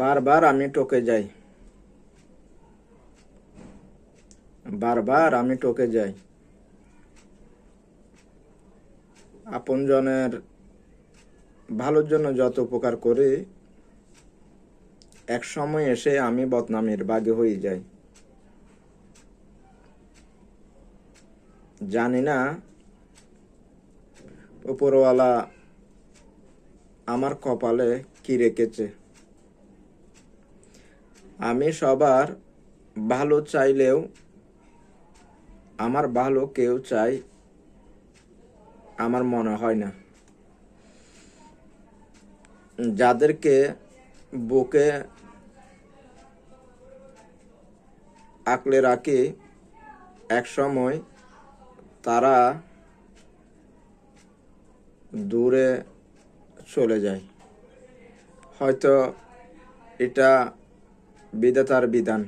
বারবার আমি টকে যাই, বারবার আমি টকে যাই। আপনজনের ভালোর জন্য যত উপকার করি, এক সময় এসে আমি বদনামের ভাগী হয়ে যাই। জানি না উপরওয়ালা আমার কপালে কি রেখেছে। আমি সবার ভালো চাইলেও আমার ভালো কেউ চাই আমার মনে হয় না। যাদেরকে বুকে আঁকড়ে রাখি, এক সময় তারা দূরে চলে যায়। হয়তো এটা বিধাতার বিধান।